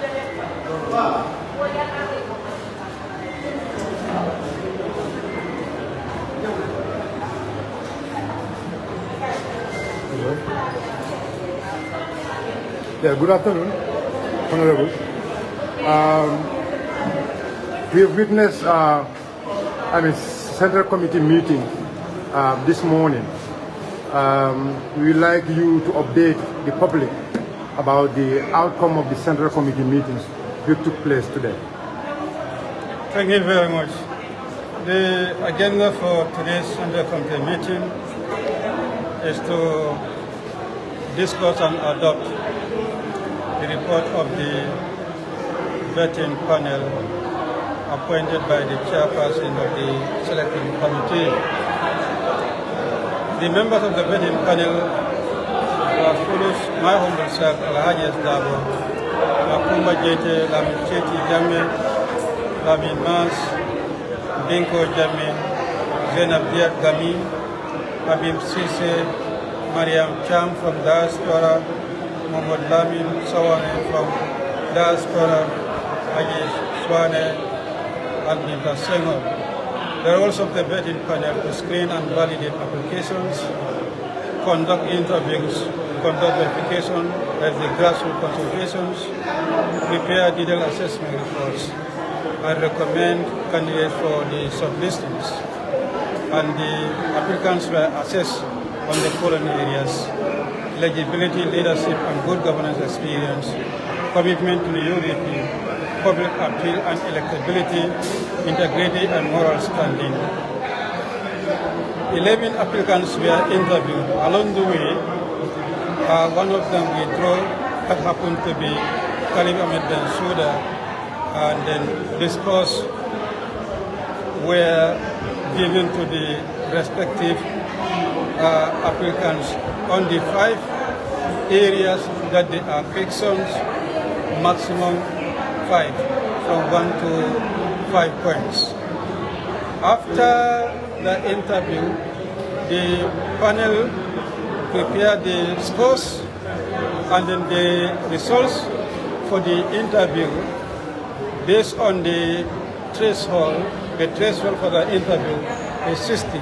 Yeah, good afternoon, Honorable. We have witnessed, Central Committee meeting this morning. We would like you to update the public about the outcome of the Central Committee meetings that took place today. Thank you very much. The agenda for today's Central Committee meeting is to discuss and adopt the report of the vetting panel appointed by the chairperson of the selecting committee. The members of the vetting panel are follows my humble self, Alhagie S, Darboe, Makumba Jete, Lamin Cheti Jame, Lamin Mas, Binko Jame, Zainab Diat Gami, Habib Sise, Mariam Cham from diaspora, Mohamed Lamin Sawane from diaspora, Haji Swane, Albinta Senghor. They are also the vetting panel to screen and validate applications, conduct interviews, conduct verification as the grassroots consultations, prepare detailed assessment reports, and recommend candidates for the sublistings. And the applicants were assessed on the following areas: eligibility, leadership, and good governance experience, commitment to the UDP, public appeal and electability, integrity and moral standing. 11 applicants were interviewed. Along the way, one of them withdrew, that happened to be Khalid Ahmed Bensouda, and then discourse were given to the respective applicants on the 5 areas that they are questions, maximum 5, from 1 to 5 points. After the interview, the panel prepared the scores, and then the results for the interview based on the threshold. The threshold for the interview is 60.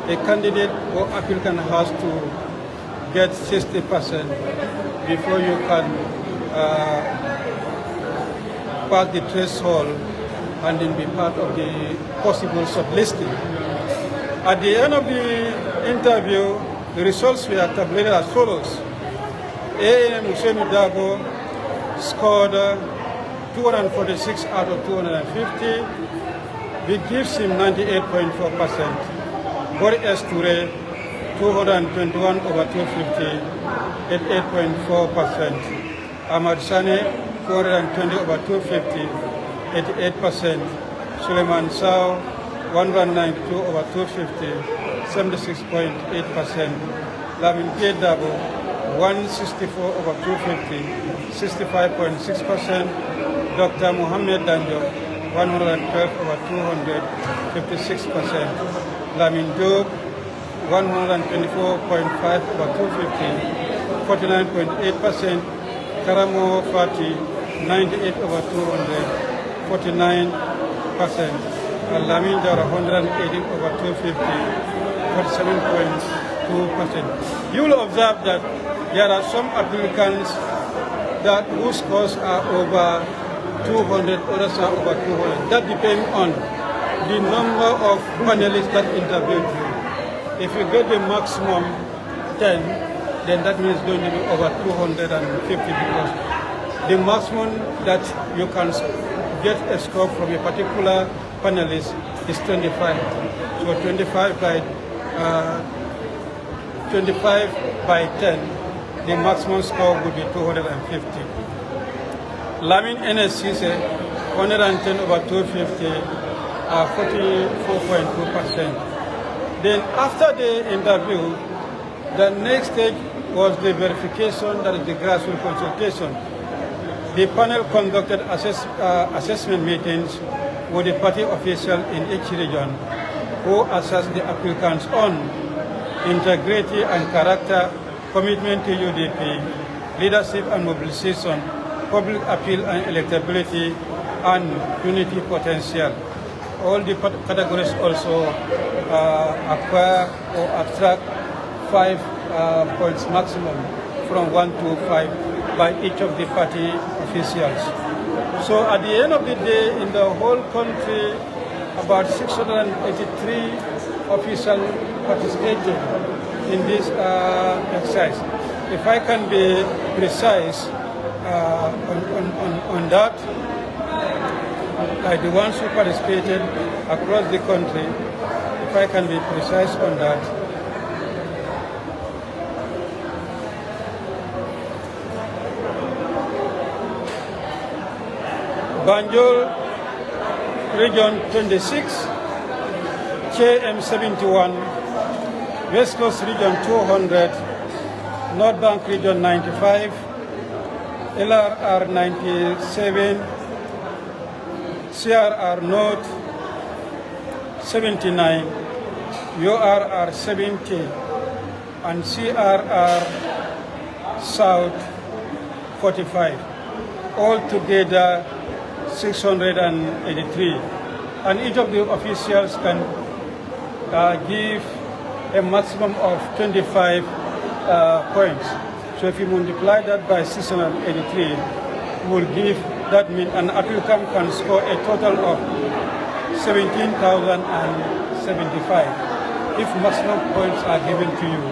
A candidate or applicant has to get 60% before you can pass the threshold and then be part of the possible shortlisting. At the end of the interview, the results were tabulated as follows. A.M. Hussein Darboe scored 246 out of 250, which gives him 98.4%. Bori S. Toure, 221 over 250, 88.4%. Ahmad Sane, 420 over 250, 88%. Suleiman Sao, 192 over 250, 76.8%. Lamin J. Darboe, 164 over 250, 65.6%. Dr. Mohammed Danjo, 112 over 200, 56%. Lamin Job, 124.5 over 250, 49.8%. Karamo Fati, 98 over 200, 49%. Lamin Jara, 180 over 250, 47.2%. You will observe that there are some applicants whose scores are over 200, others are over 200. That depends on the number of panelists that interviewed you. If you get the maximum 10, then that means it's going to be over 250, because the maximum that you can get a score from a particular panelist is 25. So 25 by 10, the maximum score would be 250. Lamin NSC 110 over 250, 44.2%. Then after the interview, the next stage was the verification, that is the grassroots consultation. The panel conducted assessment meetings with the party officials in each region, who assessed the applicants on integrity and character, commitment to UDP, leadership and mobilization, public appeal and electability, and unity potential. All the categories also acquire or attract 5 points maximum from 1 to 5 by each of the party officials. So at the end of the day, in the whole country, about 683 officials participated in this exercise. If I can be precise on that, like the ones who participated across the country, if I can be precise on that, Banjul Region 26, KM 71, West Coast Region 200, North Bank Region 95, LRR 97, CRR North 79, URR 70, and CRR South 45. All together 683. And each of the officials can give a maximum of 25 points. So if you multiply that by 683, will give, that means an applicant can score a total of 17,075. If maximum points are given to you,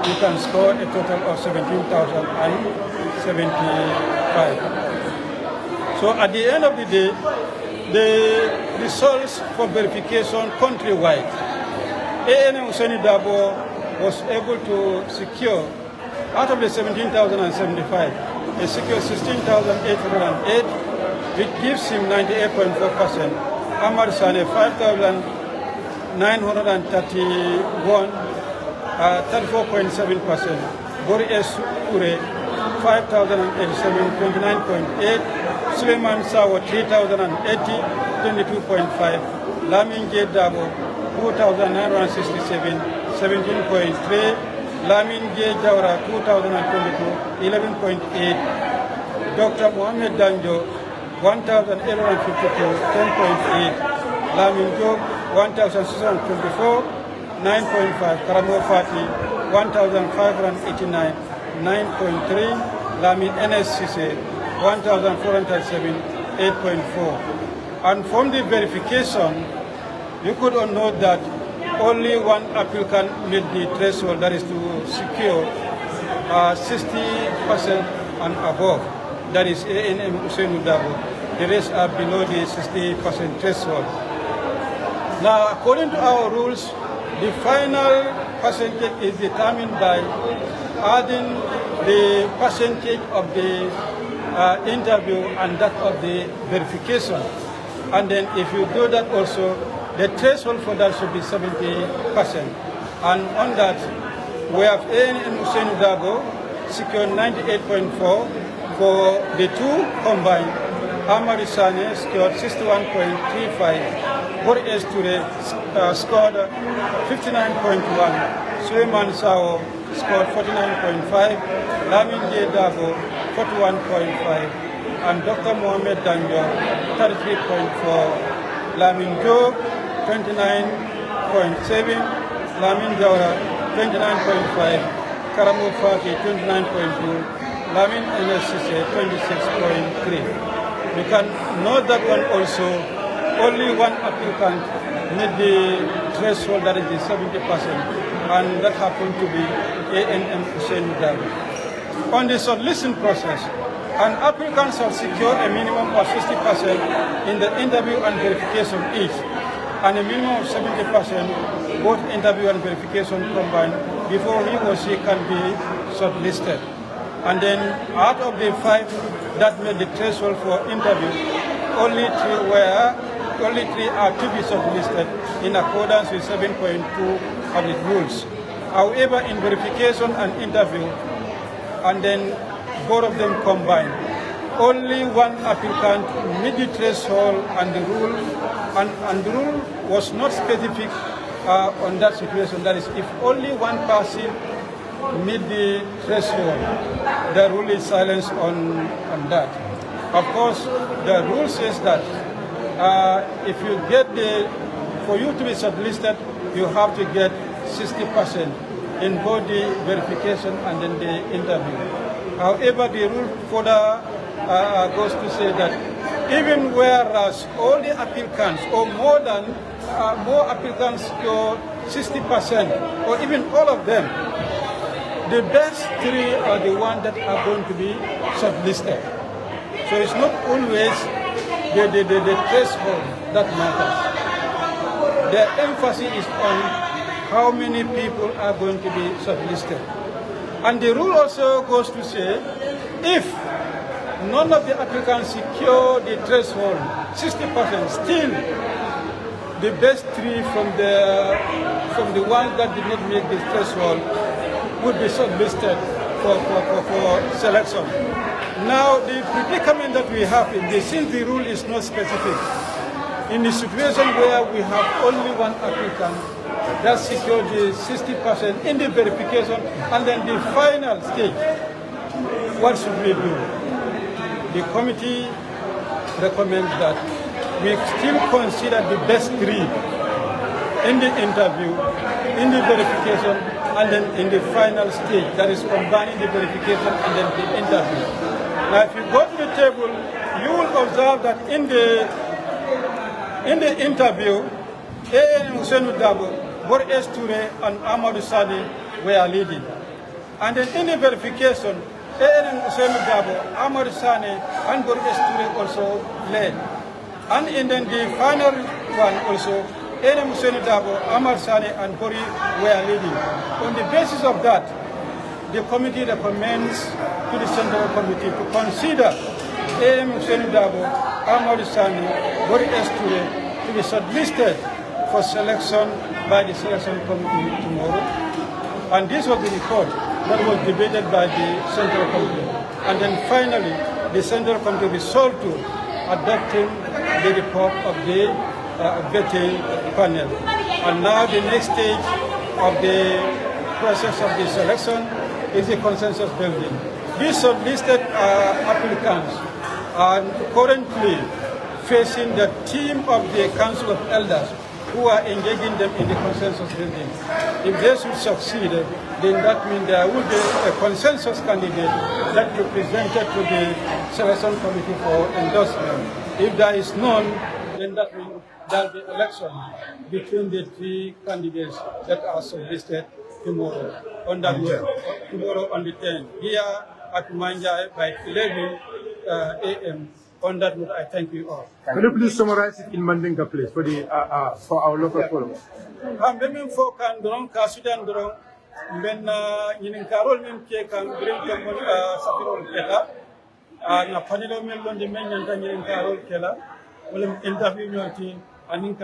you can score a total of 17,075. So at the end of the day, the results for verification countrywide, ANM Darboe was able to secure, out of the 17,075, he secured 16,808, which gives him 98.4%. Ahmad Sane 5,931, 34.7%. Gori S. Ure 5,087, 29.8. Suleiman Sawa 3,080, 22.5. Lamin J. Darboe 2,967, 17.3. Lamin J. Jawra 2022, 11.8. Dr. Mohamed Danjo 1,852, 10.8. Lamin Job 1,624, 9.5. Karamo Fati 1,589, 9.3. Lamin NSCC 1,407, 8.4. And from the verification, you could note that only one applicant met the threshold, that is to secure 60% and above. That is ANM Darboe. The rest are below the 60% threshold. Now, according to our rules, the final percentage is determined by adding the percentage of the interview and that of the verification. And then if you do that also, the threshold for that should be 70%. And on that, we have ANM Darboe secured 98.4 for the two combined. Ahmad Sane scored 61.35. Gori S. Ture scored 59.1. Suleiman Sao scored 49.5. Lamin J. Darboe 41.5. And Dr. Mohamed Danjo 33.4. Lamin Job 29.7. Lamin Jawra 29.5. Karamo Fati 29.2. Lamin NSCC 26.3. You can note that one also, only one applicant met the threshold, that is the 70%, and that happened to be ANM Darboe. On the shortlisting process, an applicant shall secure a minimum of 60% in the interview and verification each, and a minimum of 70% both interview and verification combined before he or she can be shortlisted. And then out of the 5 that made the threshold for interview, only 3 are to be shortlisted in accordance with 7.2 of the rules. However, in verification and interview, and then both of them combined, only one applicant met the threshold, and the rule was not specific on that situation. That is, if only one person meet the threshold, the rule is silence on that. Of course, the rule says that if you get for you to be shortlisted, you have to get 60% in both the verification and then the interview. However, the rule further goes to say that even whereas all the applicants or more applicants to 60% or even all of them, the best 3 are the ones that are going to be shortlisted. So it's not always the threshold that matters. The emphasis is on how many people are going to be shortlisted. And the rule also goes to say, if none of the applicants secure the threshold, 60%, still the best 3 from the ones that did not make the threshold would be shortlisted for selection. Now, the predicament that we have since the rule is not specific, in the situation where we have only one applicant that secured the 60% in the verification and then the final stage, what should we do? The committee recommends that we still consider the best 3 in the interview, in the verification, and then in the final stage, that is combining the verification and then the interview. Now, if you go to the table, you will observe that in the interview, Darboe, Bor S. Toure and Amadou Sane were leading. And then in the verification, Darboe, Amadou Sane and Bor S. Toure also led. And then the final one also, Darboe, Amadou Sane and Bori were leading. On the basis of that, the committee recommends to the Central Committee to consider Darboe, Amadou Sane, Bori S. Toure to be shortlisted for selection by the Selection Committee tomorrow. And this was the report that was debated by the Central Committee. And then finally, the Central Committee resolved to adopting the report of the vetting panel. And now the next stage of the process of the selection is the consensus building. These shortlisted applicants are currently facing the team of the Council of Elders who are engaging them in the consensus building. If they should succeed, then that means there will be a consensus candidate that will be presented to the Selection Committee for endorsement. If there is none, then that means there will be election between the 3 candidates that are shortlisted tomorrow on that tomorrow on the 10th, here at Manjai by 11 a.m. On that note, I thank you all. Can you please summarize it in Mandinka, please, for our local followers? Même fo kan doron ka Sudan doron ben ñinin karol même ke kan green ko sapirol kela na panelo men londe men ñanta ñinin karol kela wala interview ñoti anin